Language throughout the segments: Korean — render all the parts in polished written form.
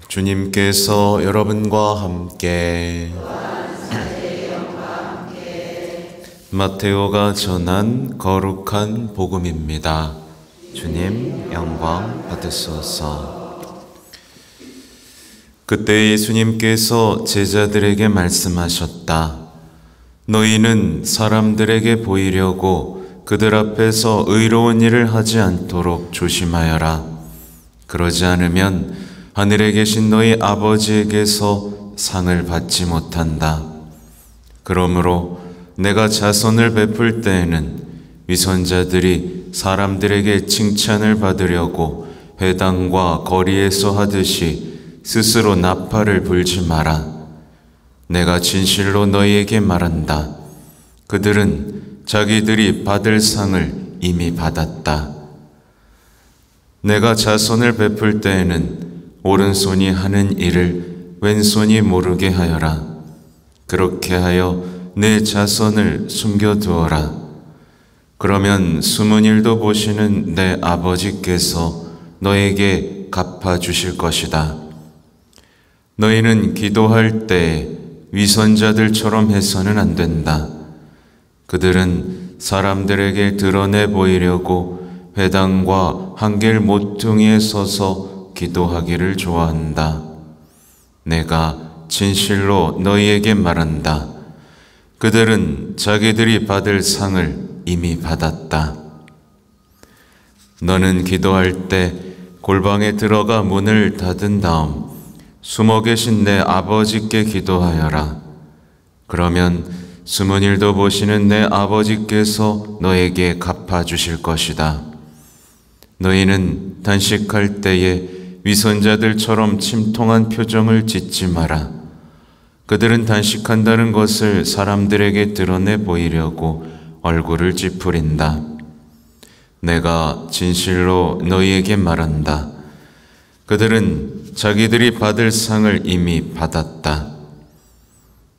주님께서 여러분과 함께 마테오가 전한 거룩한 복음입니다. 주님 영광 받으소서. 그때 예수님께서 제자들에게 말씀하셨다. 너희는 사람들에게 보이려고 그들 앞에서 의로운 일을 하지 않도록 조심하여라. 그러지 않으면 하늘에 계신 너희 아버지에게서 상을 받지 못한다. 그러므로 내가 자선을 베풀 때에는 위선자들이 사람들에게 칭찬을 받으려고 회당과 거리에서 하듯이 스스로 나팔을 불지 마라. 내가 진실로 너희에게 말한다. 그들은 자기들이 받을 상을 이미 받았다. 내가 자선을 베풀 때에는 오른손이 하는 일을 왼손이 모르게 하여라. 그렇게 하여 내 자선을 숨겨두어라. 그러면 숨은 일도 보시는 내 아버지께서 너에게 갚아주실 것이다. 너희는 기도할 때 위선자들처럼 해서는 안 된다. 그들은 사람들에게 드러내 보이려고 회당과 한길 모퉁이에 서서 기도하기를 좋아한다. 내가 진실로 너희에게 말한다. 그들은 자기들이 받을 상을 이미 받았다. 너는 기도할 때 골방에 들어가 문을 닫은 다음 숨어 계신 내 아버지께 기도하여라. 그러면 숨은 일도 보시는 내 아버지께서 너에게 갚아주실 것이다. 너희는 단식할 때에 위선자들처럼 침통한 표정을 짓지 마라. 그들은 단식한다는 것을 사람들에게 드러내 보이려고 얼굴을 찌푸린다. 내가 진실로 너희에게 말한다. 그들은 자기들이 받을 상을 이미 받았다.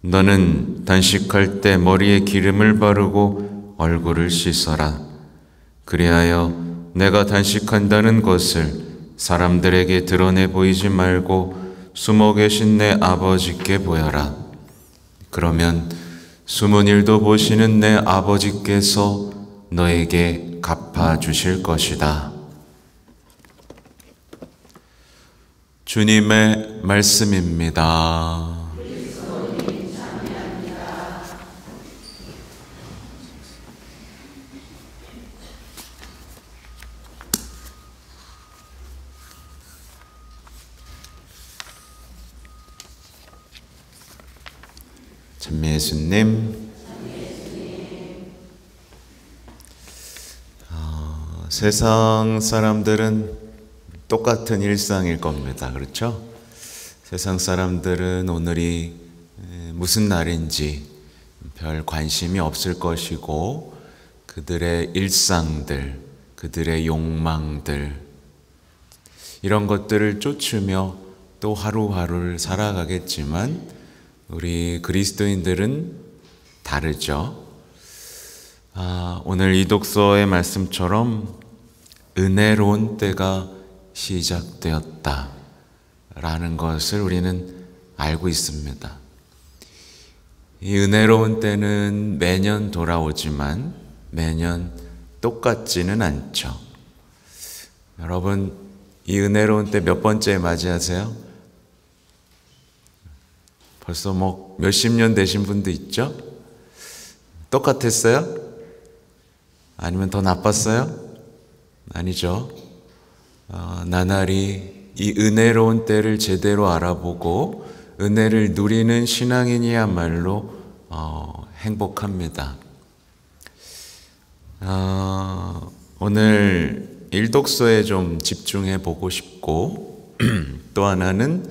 너는 단식할 때 머리에 기름을 바르고 얼굴을 씻어라. 그리하여 내가 단식한다는 것을 사람들에게 드러내 보이지 말고 숨어 계신 내 아버지께 보여라. 그러면 숨은 일도 보시는 내 아버지께서 너에게 갚아주실 것이다. 주님의 말씀입니다. 찬미 예수님. 세상 사람들은 똑같은 일상일 겁니다. 그렇죠? 세상 사람들은 오늘이 무슨 날인지 별 관심이 없을 것이고 그들의 일상들, 그들의 욕망들 이런 것들을 쫓으며 또 하루하루를 살아가겠지만 우리 그리스도인들은 다르죠. 오늘 이 독서의 말씀처럼 은혜로운 때가 시작되었다 라는 것을 우리는 알고 있습니다. 이 은혜로운 때는 매년 돌아오지만 매년 똑같지는 않죠. 여러분, 이 은혜로운 때 몇 번째 맞이하세요? 벌써 몇십 년 되신 분도 있죠? 똑같았어요? 아니면 더 나빴어요? 아니죠. 나날이 이 은혜로운 때를 제대로 알아보고 은혜를 누리는 신앙인이야말로 행복합니다. 오늘 일독서에 좀 집중해 보고 싶고 또 하나는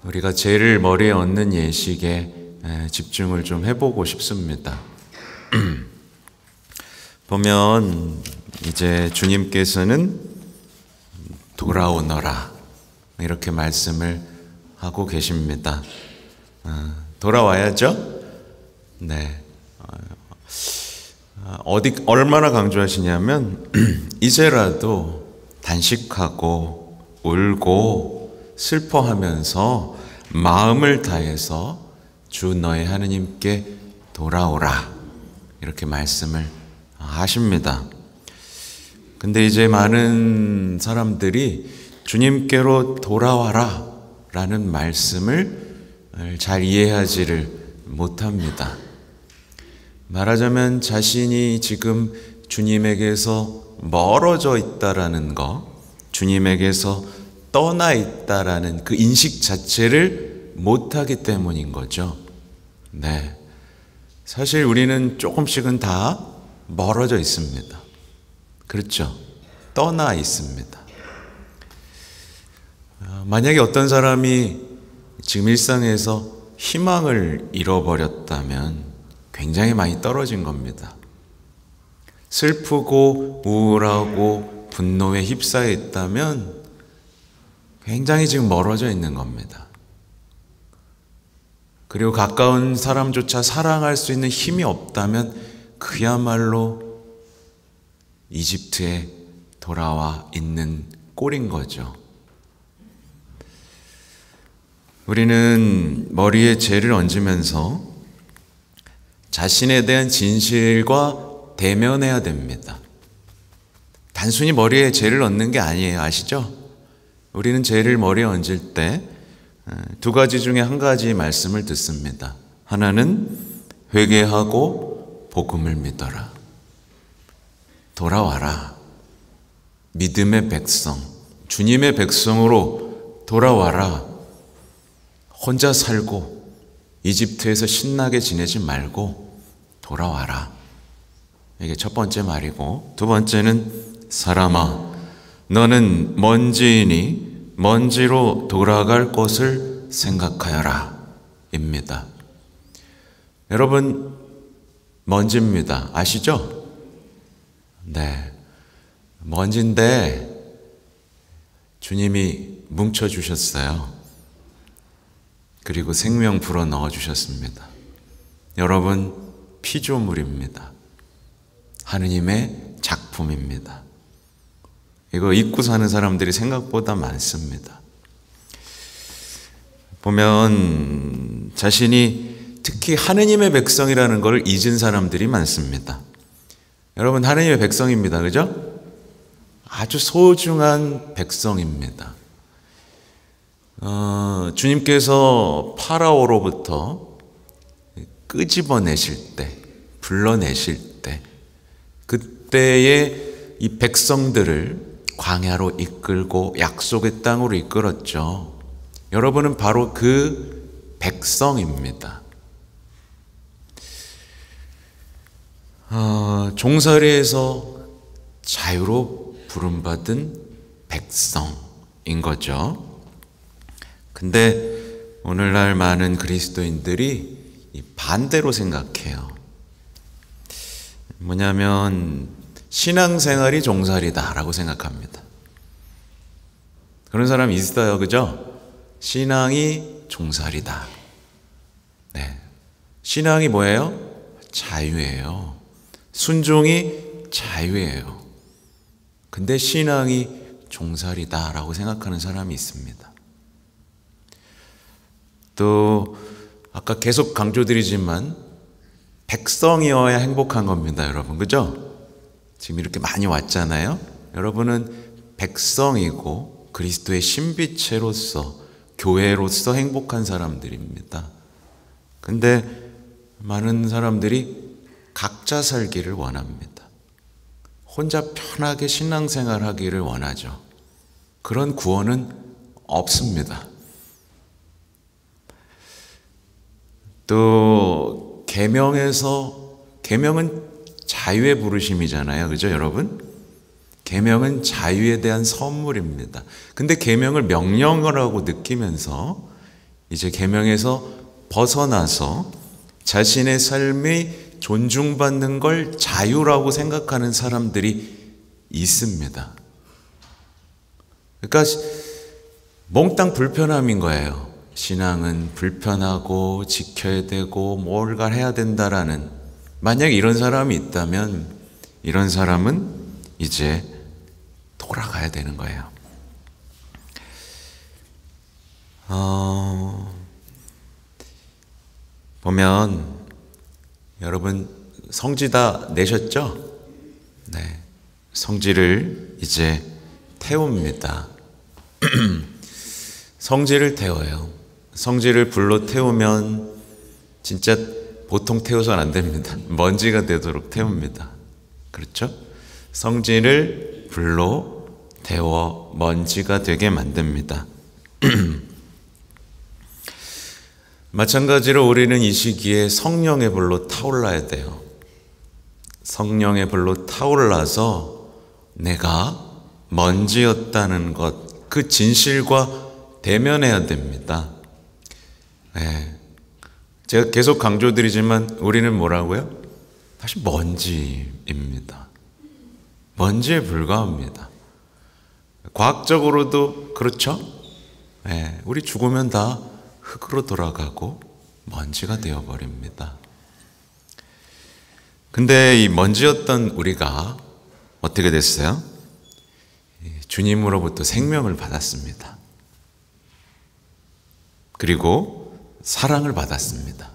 우리가 죄를 머리에 얹는 예식에 집중을 좀 해보고 싶습니다. 보면 이제 주님께서는 돌아오너라 이렇게 말씀을 하고 계십니다. 돌아와야죠? 네. 얼마나 강조하시냐면 이제라도 단식하고 울고 슬퍼하면서 마음을 다해서 주 너의 하느님께 돌아오라, 이렇게 말씀을 하십니다. 근데 이제 많은 사람들이 주님께로 돌아와라 라는 말씀을 잘 이해하지를 못합니다. 말하자면 자신이 지금 주님에게서 멀어져 있다라는 거, 주님에게서 떠나 있다라는 그 인식 자체를 못하기 때문인 거죠. 네, 사실 우리는 조금씩은 다 멀어져 있습니다. 그렇죠? 떠나 있습니다. 만약에 어떤 사람이 지금 일상에서 희망을 잃어버렸다면 굉장히 많이 떨어진 겁니다. 슬프고 우울하고 분노에 휩싸여 있다면 굉장히 지금 멀어져 있는 겁니다. 그리고 가까운 사람조차 사랑할 수 있는 힘이 없다면 그야말로 이집트에 돌아와 있는 꼴인 거죠. 우리는 머리에 죄를 얹으면서 자신에 대한 진실과 대면해야 됩니다. 단순히 머리에 죄를 얹는 게 아니에요. 아시죠? 우리는 죄를 머리에 얹을 때 두 가지 중에 한 가지 말씀을 듣습니다. 하나는 회개하고 복음을 믿어라. 돌아와라. 믿음의 백성, 주님의 백성으로 돌아와라. 혼자 살고 이집트에서 신나게 지내지 말고 돌아와라. 이게 첫 번째 말이고, 두 번째는 사람아, 너는 먼지이니 먼지로 돌아갈 것을 생각하여라 입니다. 여러분, 먼지입니다. 아시죠? 네, 먼지인데 주님이 뭉쳐주셨어요. 그리고 생명 불어 넣어주셨습니다. 여러분, 피조물입니다. 하느님의 작품입니다. 이거 잊고 사는 사람들이 생각보다 많습니다. 보면 자신이 특히 하느님의 백성이라는 걸 잊은 사람들이 많습니다. 여러분, 하느님의 백성입니다. 그죠? 아주 소중한 백성입니다. 주님께서 파라오로부터 끄집어내실 때, 불러내실 때, 그때의 이 백성들을 광야로 이끌고 약속의 땅으로 이끌었죠. 여러분은 바로 그 백성입니다. 종살이에서 자유로 부름받은 백성인 거죠. 근데 오늘날 많은 그리스도인들이 반대로 생각해요. 뭐냐면 신앙생활이 종살이다 라고 생각합니다. 그런 사람이 있어요. 그죠? 신앙이 종살이다. 네. 신앙이 뭐예요? 자유예요. 순종이 자유예요. 근데 신앙이 종살이다 라고 생각하는 사람이 있습니다. 또 아까 계속 강조드리지만 백성이어야 행복한 겁니다, 여러분. 그죠? 지금 이렇게 많이 왔잖아요. 여러분은 백성이고 그리스도의 신비체로서, 교회로서 행복한 사람들입니다. 근데 많은 사람들이 각자 살기를 원합니다. 혼자 편하게 신앙생활 하기를 원하죠. 그런 구원은 없습니다. 또 계명은 자유의 부르심이잖아요. 그죠, 여러분? 계명은 자유에 대한 선물입니다. 근데 계명을 명령어라고 느끼면서 이제 계명에서 벗어나서 자신의 삶이 존중받는 걸 자유라고 생각하는 사람들이 있습니다. 그러니까 몽땅 불편함인 거예요. 신앙은 불편하고 지켜야 되고 뭔가 해야 된다라는, 만약 이런 사람이 있다면 이런 사람은 이제 돌아가야 되는 거예요. 보면 여러분 성지 다 내셨죠? 네, 성지를 이제 태웁니다. 성지를 태워요. 성지를 불로 태우면 진짜 보통 태워서는 안 됩니다. 먼지가 되도록 태웁니다. 그렇죠? 성지를 불로 태워 먼지가 되게 만듭니다. 마찬가지로 우리는 이 시기에 성령의 불로 타올라야 돼요. 성령의 불로 타올라서 내가 먼지였다는 것, 그 진실과 대면해야 됩니다. 네. 제가 계속 강조드리지만 우리는 뭐라고요? 사실 먼지입니다. 먼지에 불과합니다. 과학적으로도 그렇죠? 네. 우리 죽으면 다 흙으로 돌아가고 먼지가 되어버립니다. 근데 이 먼지였던 우리가 어떻게 됐어요? 주님으로부터 생명을 받았습니다. 그리고 사랑을 받았습니다.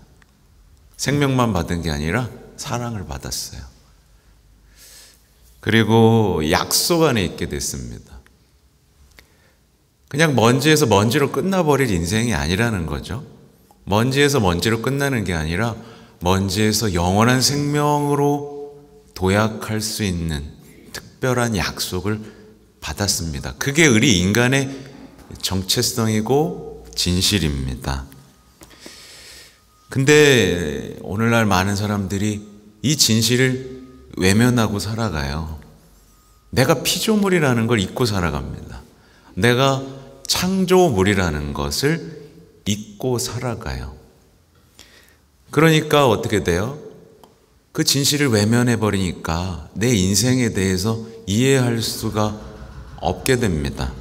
생명만 받은 게 아니라 사랑을 받았어요. 그리고 약속 안에 있게 됐습니다. 그냥 먼지에서 먼지로 끝나버릴 인생이 아니라는 거죠. 먼지에서 먼지로 끝나는 게 아니라 먼지에서 영원한 생명으로 도약할 수 있는 특별한 약속을 받았습니다. 그게 우리 인간의 정체성이고 진실입니다. 근데 오늘날 많은 사람들이 이 진실을 외면하고 살아가요. 내가 피조물이라는 걸 잊고 살아갑니다. 내가 창조물이라는 것을 잊고 살아가요. 그러니까 어떻게 돼요? 그 진실을 외면해버리니까 내 인생에 대해서 이해할 수가 없게 됩니다.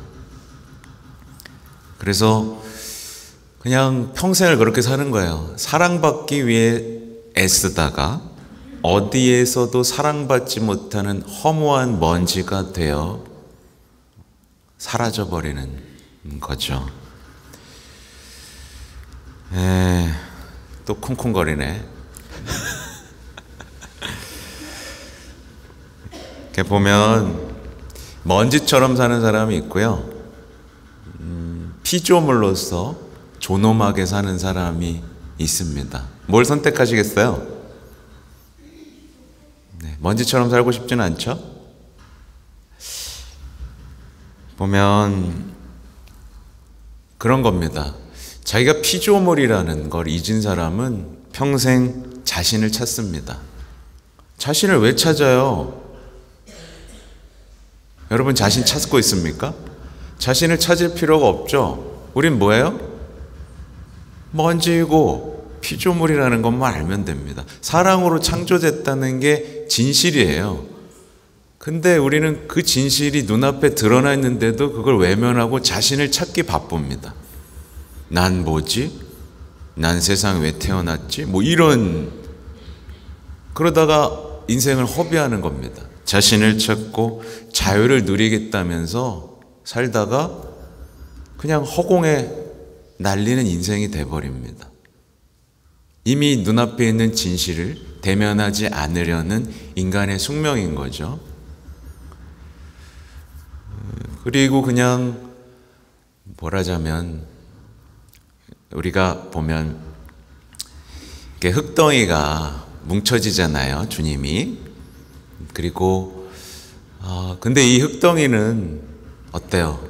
그래서 그냥 평생을 그렇게 사는 거예요. 사랑받기 위해 애쓰다가 어디에서도 사랑받지 못하는 허무한 먼지가 되어 사라져버리는 거죠. 또 쿵쿵거리네. 이렇게 보면 먼지처럼 사는 사람이 있고요. 피조물로서 존엄하게 사는 사람이 있습니다. 뭘 선택하시겠어요? 네, 먼지처럼 살고 싶지는 않죠? 보면 그런 겁니다. 자기가 피조물이라는 걸 잊은 사람은 평생 자신을 찾습니다. 자신을 왜 찾아요? 여러분 자신 찾고 있습니까? 자신을 찾을 필요가 없죠. 우린 뭐예요? 먼지이고 피조물이라는 것만 알면 됩니다. 사랑으로 창조됐다는 게 진실이에요. 근데 우리는 그 진실이 눈앞에 드러나 있는데도 그걸 외면하고 자신을 찾기 바쁩니다. 난 뭐지? 난 세상에 왜 태어났지? 뭐 이런, 그러다가 인생을 허비하는 겁니다. 자신을 찾고 자유를 누리겠다면서 살다가 그냥 허공에 날리는 인생이 돼버립니다. 이미 눈앞에 있는 진실을 대면하지 않으려는 인간의 숙명인 거죠. 그리고 그냥 뭐라자면 우리가 보면 이렇게 흙덩이가 뭉쳐지잖아요, 주님이. 그리고 근데 이 흙덩이는 어때요?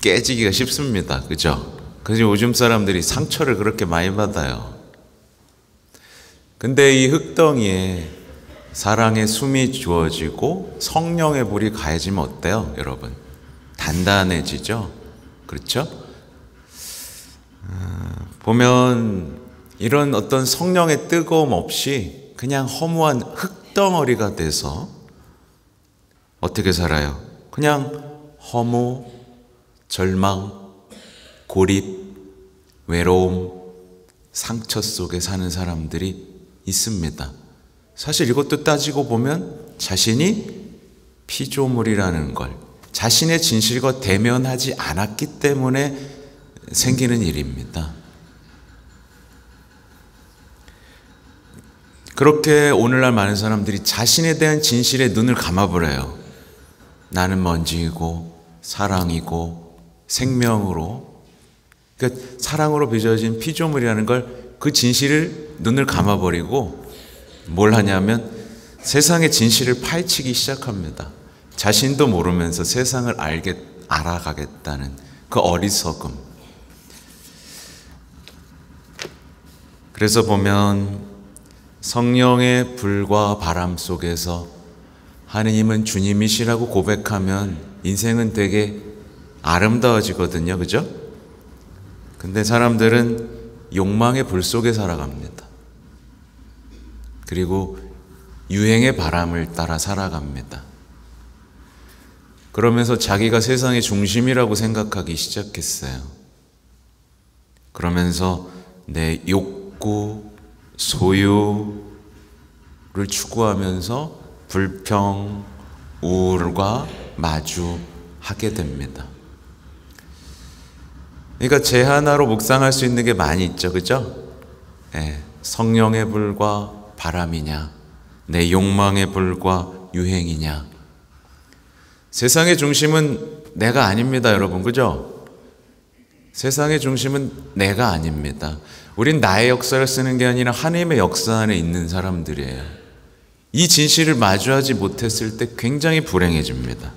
깨지기가 쉽습니다. 그죠? 그래서 요즘 사람들이 상처를 그렇게 많이 받아요. 근데 이 흙덩이에 사랑의 숨이 주어지고 성령의 불이 가해지면 어때요, 여러분? 단단해지죠? 그렇죠? 보면 이런 어떤 성령의 뜨거움 없이 그냥 허무한 흙덩어리가 돼서 어떻게 살아요? 그냥 허무, 절망, 고립, 외로움, 상처 속에 사는 사람들이 있습니다. 사실 이것도 따지고 보면 자신이 피조물이라는 걸 자신의 진실과 대면하지 않았기 때문에 생기는 일입니다. 그렇게 오늘날 많은 사람들이 자신에 대한 진실에 눈을 감아버려요. 나는 먼지이고 사랑이고 생명으로, 그러니까 사랑으로 빚어진 피조물이라는 걸, 그 진실을 눈을 감아버리고 뭘 하냐면 세상의 진실을 파헤치기 시작합니다. 자신도 모르면서 세상을 알아가겠다는 그 어리석음. 그래서 보면 성령의 불과 바람 속에서 하느님은 주님이시라고 고백하면 인생은 되게 아름다워지거든요. 그죠? 근데 사람들은 욕망의 불 속에 살아갑니다. 그리고 유행의 바람을 따라 살아갑니다. 그러면서 자기가 세상의 중심이라고 생각하기 시작했어요. 그러면서 내 욕구, 소유를 추구하면서 불평, 우울과 마주하게 됩니다. 그러니까 제 하나로 묵상할 수 있는 게 많이 있죠. 그죠? 성령의 불과 바람이냐, 내 욕망의 불과 유행이냐. 세상의 중심은 내가 아닙니다, 여러분. 그죠? 세상의 중심은 내가 아닙니다. 우린 나의 역사를 쓰는 게 아니라 하나님의 역사 안에 있는 사람들이에요. 이 진실을 마주하지 못했을 때 굉장히 불행해집니다.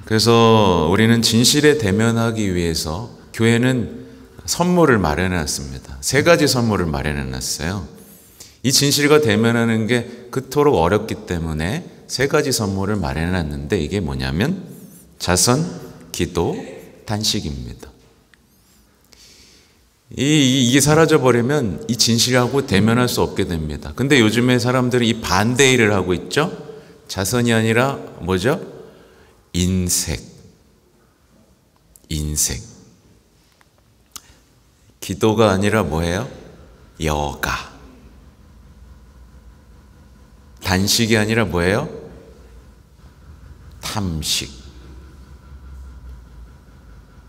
그래서 우리는 진실에 대면하기 위해서 교회는 선물을 마련해 놨습니다. 3가지 선물을 마련해 놨어요. 이 진실과 대면하는 게 그토록 어렵기 때문에 3가지 선물을 마련해 놨는데, 이게 뭐냐면 자선, 기도, 단식입니다. 이게 사라져버리면 이 진실하고 대면할 수 없게 됩니다. 근데 요즘에 사람들이 이 반대 일을 하고 있죠. 자선이 아니라 뭐죠? 인색. 기도가 아니라 뭐예요? 여가. 단식이 아니라 뭐예요? 탐식.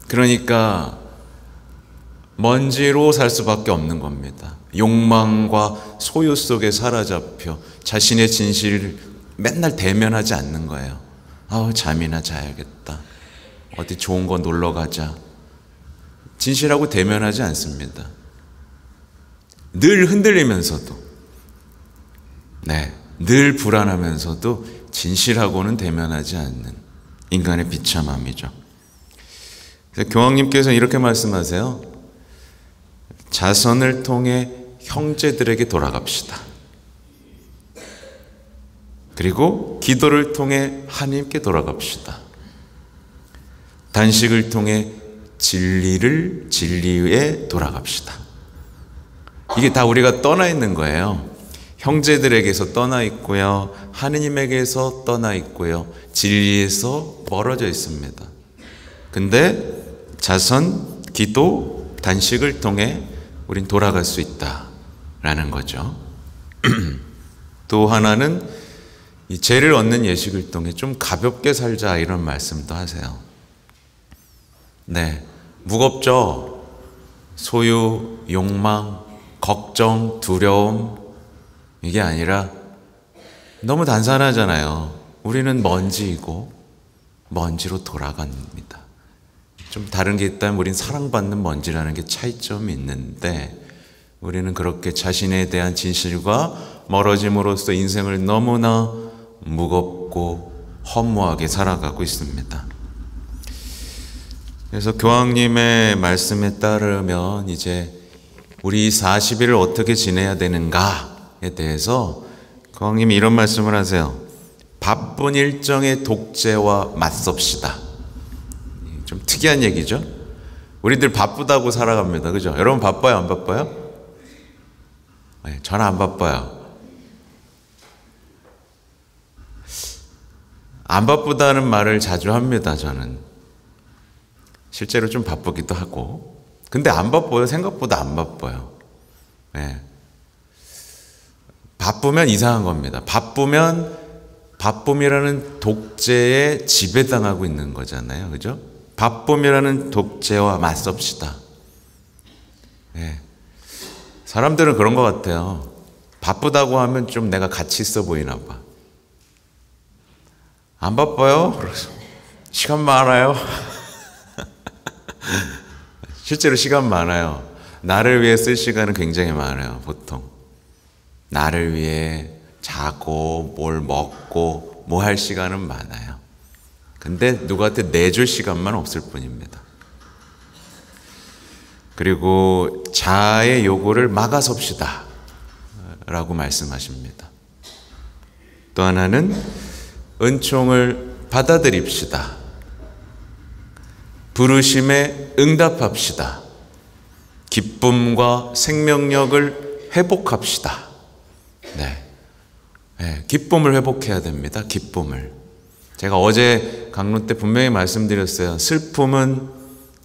그러니까 먼지로 살 수밖에 없는 겁니다. 욕망과 소유 속에 사로잡혀 자신의 진실을 맨날 대면하지 않는 거예요. 잠이나 자야겠다. 어디 좋은 거 놀러 가자. 진실하고 대면하지 않습니다. 늘 흔들리면서도, 늘 불안하면서도 진실하고는 대면하지 않는 인간의 비참함이죠. 교황님께서 이렇게 말씀하세요. 자선을 통해 형제들에게 돌아갑시다. 그리고 기도를 통해 하나님께 돌아갑시다. 단식을 통해 진리에 돌아갑시다. 이게 다 우리가 떠나 있는 거예요. 형제들에게서 떠나 있고요, 하느님에게서 떠나 있고요, 진리에서 멀어져 있습니다. 근데 자선, 기도, 단식을 통해 우린 돌아갈 수 있다라는 거죠. 또 하나는 이 죄를 얻는 예식을 통해 좀 가볍게 살자, 이런 말씀도 하세요. 무겁죠? 소유, 욕망, 걱정, 두려움, 이게 아니라 너무 단순하잖아요. 우리는 먼지이고 먼지로 돌아갑니다. 좀 다른 게 있다면 우린 사랑받는 먼지라는 게 차이점이 있는데, 우리는 그렇게 자신에 대한 진실과 멀어짐으로써 인생을 너무나 무겁고 허무하게 살아가고 있습니다. 그래서 교황님의 말씀에 따르면 이제 우리 40일을 어떻게 지내야 되는가에 대해서 교황님이 이런 말씀을 하세요. 바쁜 일정의 독재와 맞섭시다. 좀 특이한 얘기죠. 우리들 바쁘다고 살아갑니다. 그죠? 여러분 바빠요, 안 바빠요? 저는 안 바빠요. 안 바쁘다는 말을 자주 합니다. 저는 실제로 좀 바쁘기도 하고. 근데 안 바빠요. 생각보다 안 바빠요. 바쁘면 이상한 겁니다. 바쁘면 바쁨이라는 독재에 지배당하고 있는 거잖아요. 그죠? 바쁨이라는 독재와 맞섭시다. 네. 사람들은 그런 것 같아요. 바쁘다고 하면 좀 내가 가치 있어 보이나 봐. 안 바빠요? 시간 많아요? 실제로 시간 많아요. 나를 위해 쓸 시간은 굉장히 많아요. 보통 나를 위해 자고 뭘 먹고 뭐 할 시간은 많아요. 근데 누구한테 내줄 시간만 없을 뿐입니다. 그리고 자아의 요구를 막아섭시다 라고 말씀하십니다. 또 하나는 은총을 받아들입시다. 부르심에 응답합시다. 기쁨과 생명력을 회복합시다. 네, 기쁨을 회복해야 됩니다. 기쁨을. 제가 어제 강론 때 분명히 말씀드렸어요. 슬픔은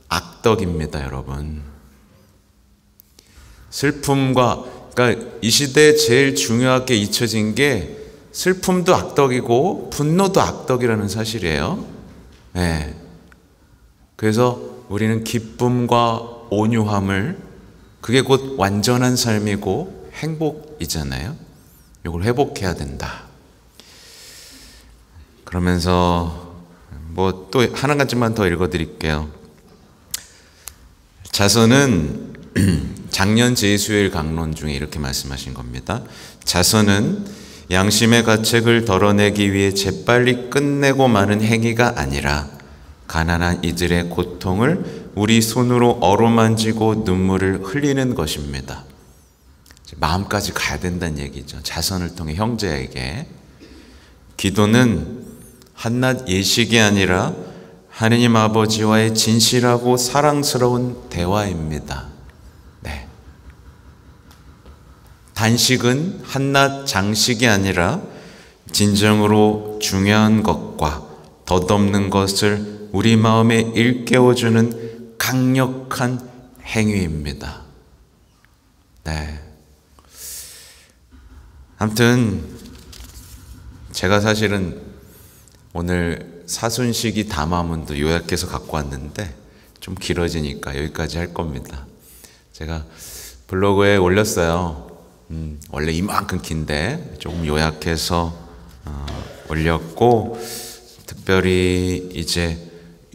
악덕입니다, 여러분. 슬픔과, 그러니까 이 시대에 제일 중요하게 잊혀진 게 슬픔도 악덕이고 분노도 악덕이라는 사실이에요. 네. 그래서 우리는 기쁨과 온유함을, 그게 곧 완전한 삶이고 행복이잖아요. 이걸 회복해야 된다. 그러면서 뭐 또 하나 가지만 더 읽어드릴게요. 자선은 작년 제2수요일 강론 중에 이렇게 말씀하신 겁니다. 자선은 양심의 가책을 덜어내기 위해 재빨리 끝내고 마는 행위가 아니라 가난한 이들의 고통을 우리 손으로 어루만지고 눈물을 흘리는 것입니다. 마음까지 가야 된다는 얘기죠. 자선을 통해 형제에게. 기도는 한낱 예식이 아니라 하느님 아버지와의 진실하고 사랑스러운 대화입니다. 네. 단식은 한낱 장식이 아니라 진정으로 중요한 것과 덧없는 것을 우리 마음에 일깨워주는 강력한 행위입니다. 네. 아무튼 제가 사실은 오늘 사순식이 담화문도 요약해서 갖고 왔는데 좀 길어지니까 여기까지 할 겁니다. 제가 블로그에 올렸어요. 원래 이만큼 긴데 조금 요약해서 올렸고, 특별히 이제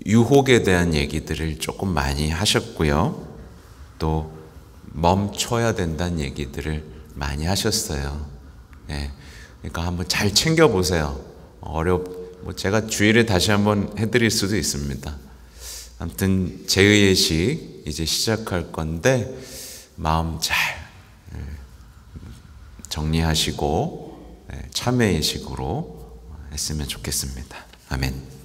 유혹에 대한 얘기들을 조금 많이 하셨고요. 또 멈춰야 된다는 얘기들을 많이 하셨어요. 네. 그러니까 한번 잘 챙겨보세요. 뭐 제가 주일에 다시 한번 해드릴 수도 있습니다. 아무튼 제의예식 이제 시작할 건데 마음 잘 정리하시고 참회예식으로 했으면 좋겠습니다. 아멘.